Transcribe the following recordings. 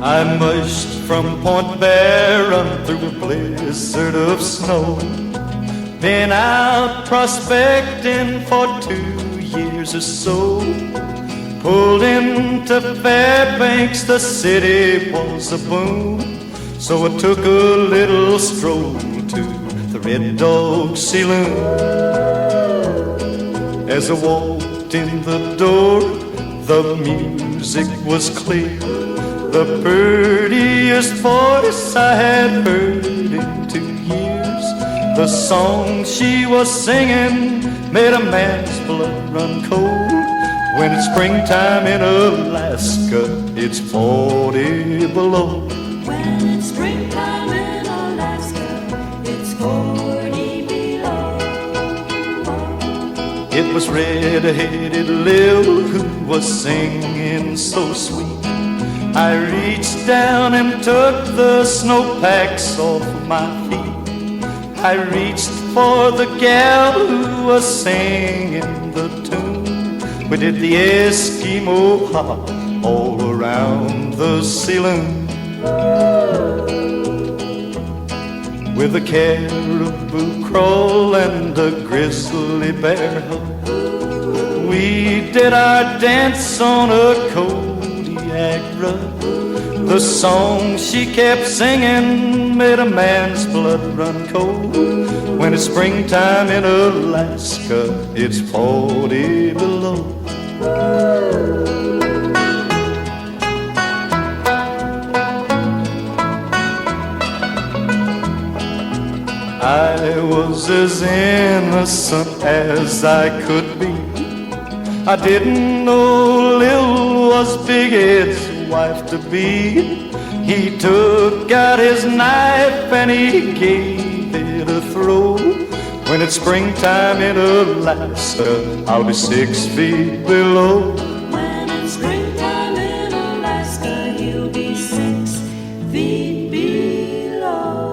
I mushed from Point Barren through a blizzard of snow. Been out prospecting for 2 years or so. Pulled into Fairbanks, the city was a boom. So I took a little stroll to the Red Dog Saloon. As I walked in the door, the music was clear. The prettiest voice I had heard in 2 years. The song she was singing made a man's blood run cold. When it's springtime in Alaska, it's 40 below. When it's springtime in Alaska, it's 40 below. It was red-headed Lil who was singing so sweet. I reached down and took the snowpacks off of my feet. I reached for the gal who was singing the tune. We did the Eskimo hop all around the saloon. With a caribou crawl and a grizzly bear hug, we did our dance on a Kodiak rug. The song she kept singing made a man's blood run cold. When it's springtime in Alaska, it's 40 below. I was as innocent as I could be. I didn't know Lil was Big Ed's wife-to-be. He took out his knife and he gave it a throw. When it's springtime in Alaska, I'll be 6 feet below. When it's springtime in Alaska, he'll be 6 feet below.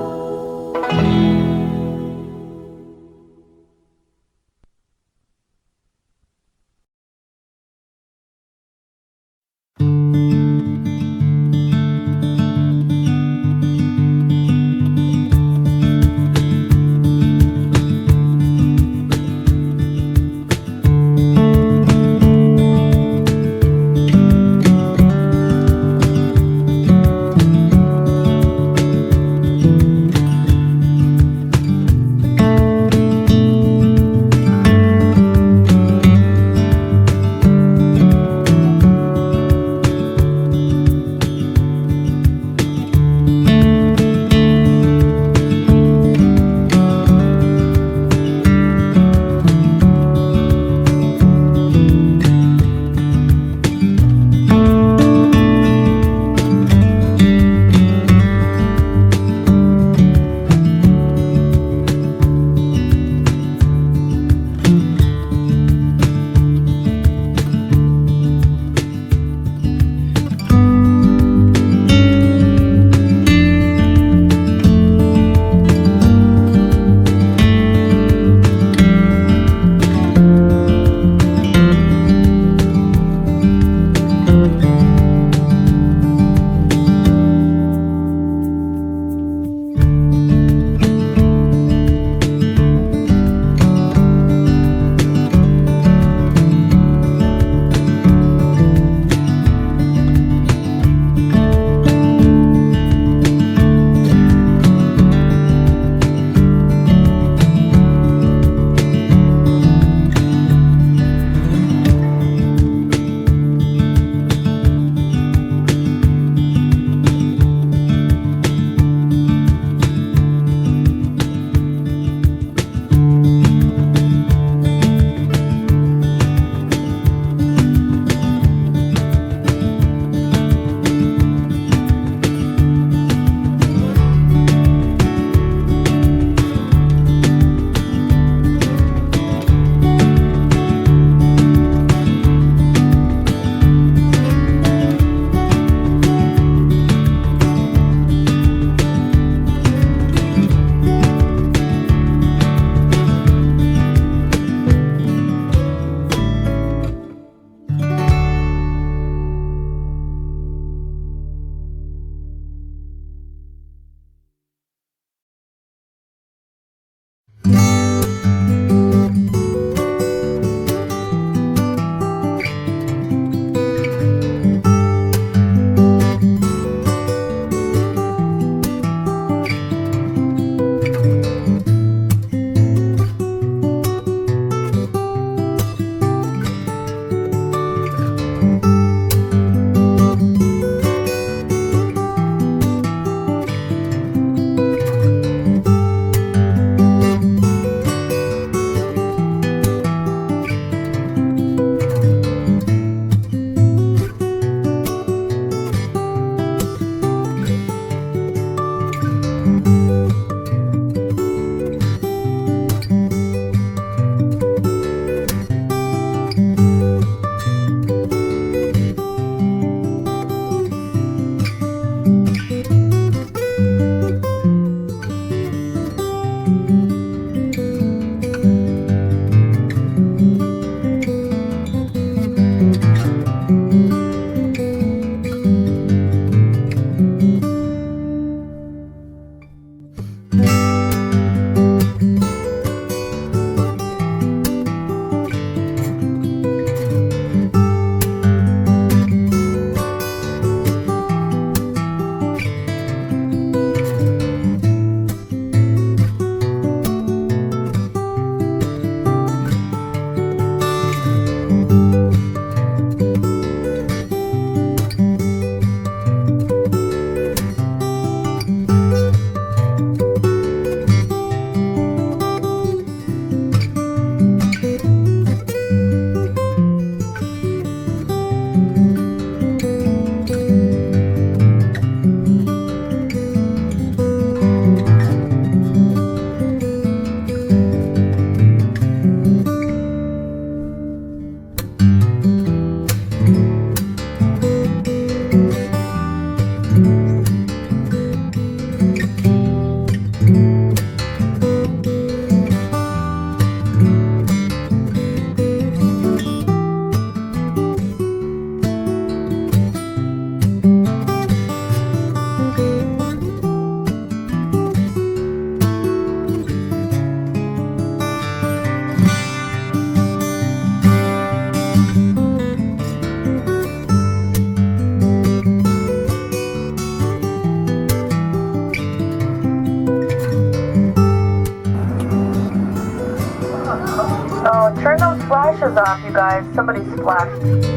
goes off, you guys. Somebody splashed.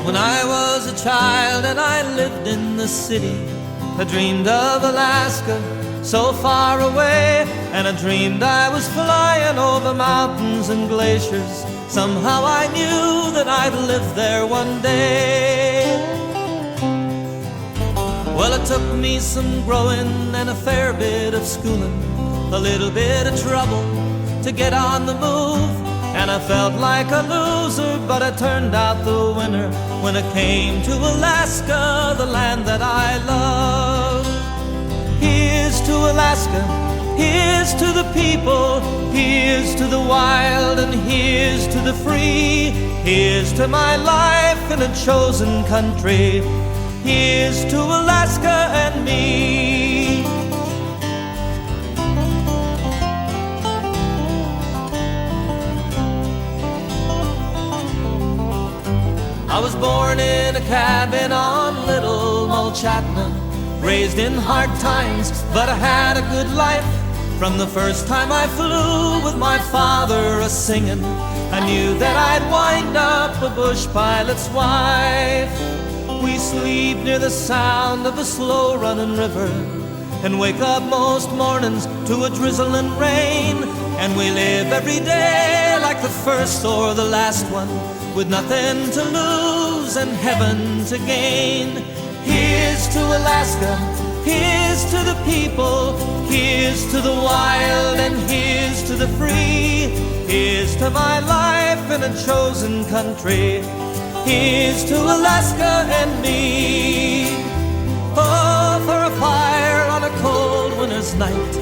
When I was a child and I lived in the city, I dreamed of Alaska, so far away. And I dreamed I was flying over mountains and glaciers. Somehow I knew that I'd live there one day. Well, it took me some growing and a fair bit of schooling, a little bit of trouble to get on the move. And I felt like a loser, but I turned out the winner when it came to Alaska, the land that I love. Here's to Alaska, here's to the people, here's to the wild, and here's to the free. Here's to my life in a chosen country. Here's to Alaska and me. I was born in a cabin on Little Mulchatna, raised in hard times, but I had a good life. From the first time I flew with my father a-singing, I knew that I'd wind up a bush pilot's wife. We sleep near the sound of a slow-running river and wake up most mornings to a drizzling rain. And we live every day like the first or the last one, with nothing to lose and heaven to gain. Here's to Alaska, here's to the people, here's to the wild, and here's to the free. Here's to my life in a chosen country. Here's to Alaska and me. Oh, for a fire on a cold winter's night,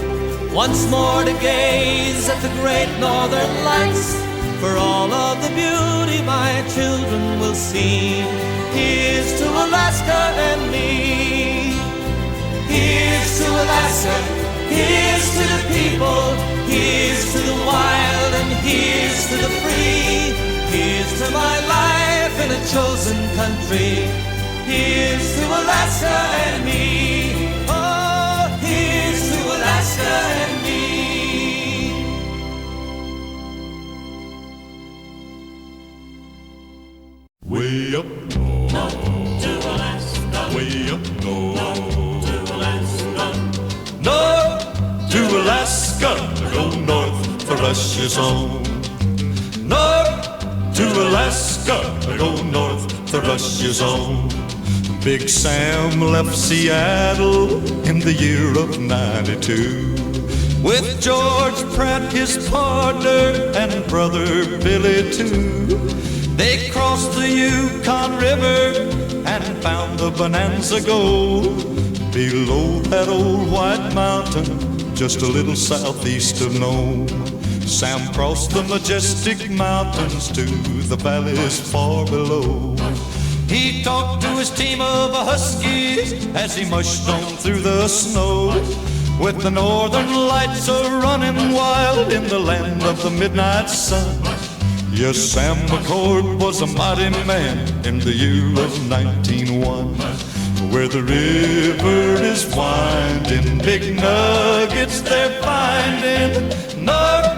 once more to gaze at the great northern lights, for all of the beauty my children will see. Here's to Alaska and me. Here's to Alaska, here's to the people, here's to the wild, and here's to the free. Here's to my life in a chosen country. Here's to Alaska and me. Oh, here's to Alaska and me. Way up north, To Alaska, way up north, to Alaska, north to Alaska, go north for Russia's home. North to Alaska, go north for Russia's home. Big Sam left Seattle in the year of '92 with George Pratt, his partner, and brother Billy too. They crossed the Yukon River and found the Bonanza Gold below that old white mountain, just a little southeast of Nome. Sam crossed the majestic mountains to the valleys far below. He talked to his team of huskies as he mushed on through the snow, with the northern lights a-running wild in the land of the midnight sun. Yes, Sam McCord was a mighty man in the year of 1901. Where the river is winding, big nuggets they're finding. North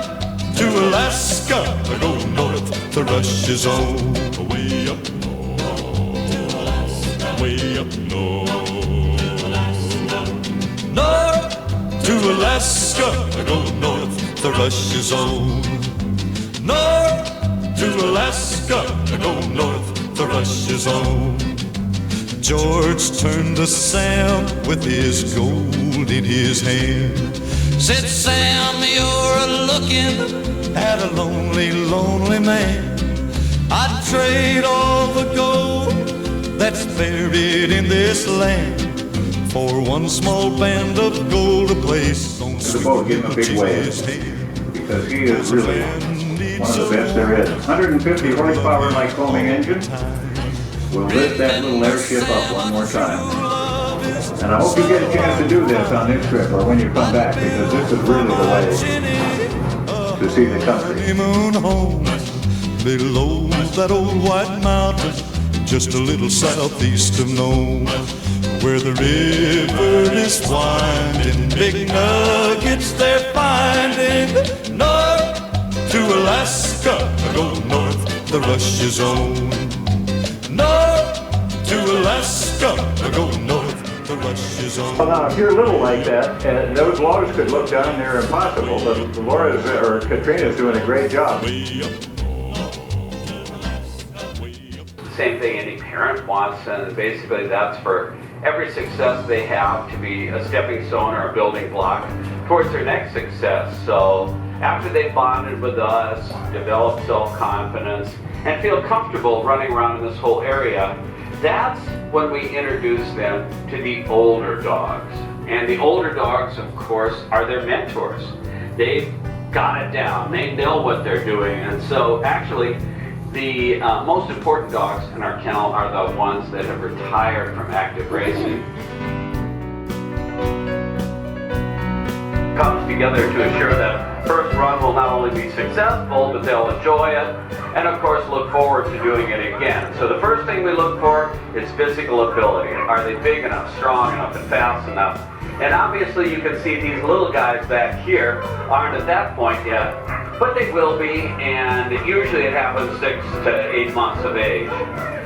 to Alaska, go north to Russia's home. Way up north, way up north. North to Alaska, go north to Russia's home. North to Alaska, go north to Russia's home. George turned to Sam with his gold in his hand. Said, Sam, you're looking at a lonely, lonely man. I'd trade all the gold that's buried in this land for one small band of gold, a place on Mr. Boat, give him a big wave, because he is really one of the best there is. 150 horsepower Lycoming engine will lift that little airship up one more time. And I hope you get a chance to do this on this trip or when you come back, because this is really the way to see the country. Moon home below that old white mountain, just a little southeast of Nome, where the river is winding, big nuggets they're finding. North to Alaska, go north, the Russia's own. North to Alaska, go north, the rush is on. Well, now, if you're little like that, and those logs could look down there impossible, but Laura's or Katrina's doing a great job. Way up. Same thing any parent wants, and basically that's for every success they have to be a stepping stone or a building block towards their next success. So after they've bonded with us, developed self-confidence, and feel comfortable running around in this whole area, that's when we introduce them to the older dogs. And the older dogs, of course, are their mentors. They've got it down, they know what they're doing, and so actually the most important dogs in our kennel are the ones that have retired from active racing. Comes together to ensure that first run will not only be successful, but they'll enjoy it, and of course look forward to doing it again. So the first thing we look for is physical ability. Are they big enough, strong enough, and fast enough? And obviously you can see these little guys back here aren't at that point yet, but they will be, and usually it happens 6 to 8 months of age.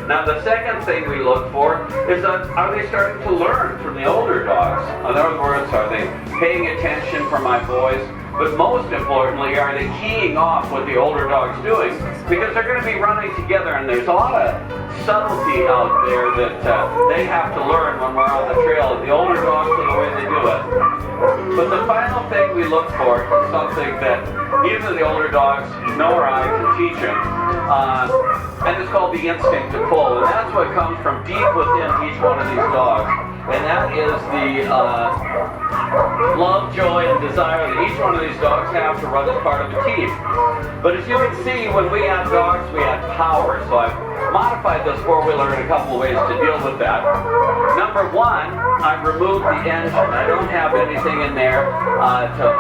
Now the second thing we look for is are they starting to learn from the older dogs? In other words, are they paying attention for my voice? But most importantly, are they keying off what the older dog's doing? Because they're going to be running together, and there's a lot of subtlety out there that they have to learn when we're on the trail. The older dogs are the way they do it. But the final thing we look for is something that either the older dogs know or I can teach them, and it's called the instinct to pull. And that's what comes from deep within each one of these dogs. And that is the love, joy, and desire that each one of these dogs have to run as part of a team. But as you can see, when we add dogs, we add power. So I've modified this four-wheeler in a couple of ways to deal with that. Number one, I've removed the engine. I don't have anything in there to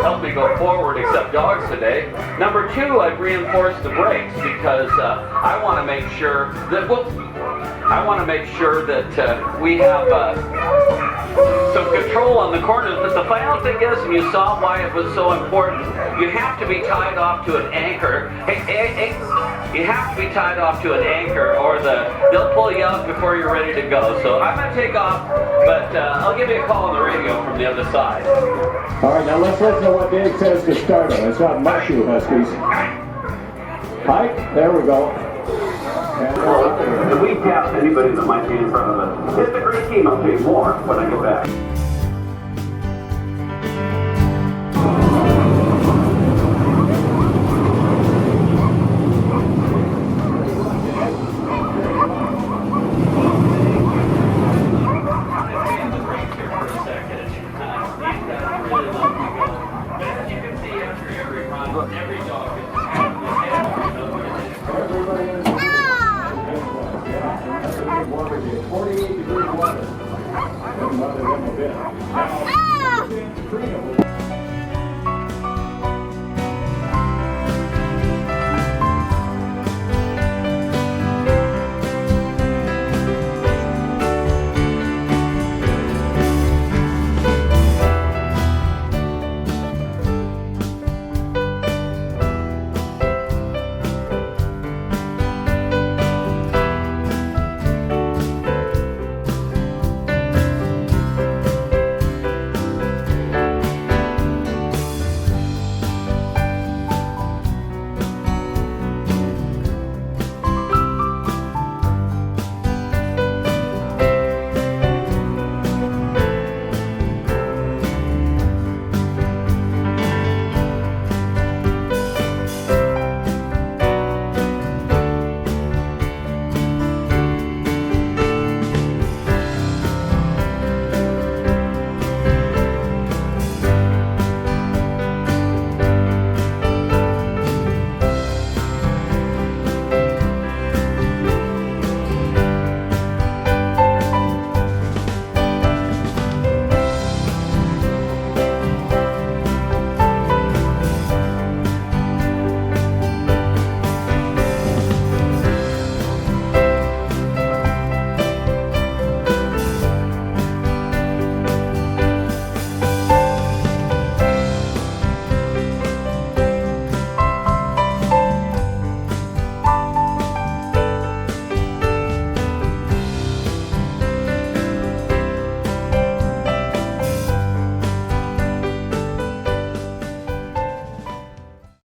help me go forward except dogs today. Number two, I've reinforced the brakes because I want to make sure that we have some control on the corners. But the final thing is, and you saw why it was so important, you have to be tied off to an anchor. You have to be tied off to an anchor, or they'll pull you out before you're ready to go. So I'm going to take off, but I'll give you a call on the radio from the other side. All right, now let's listen to what Dave says to start it. It's not Mushu Huskies. Hike, there we go. And we pass anybody that might be in front of us. It's a great team. I'll tell you more when I get back.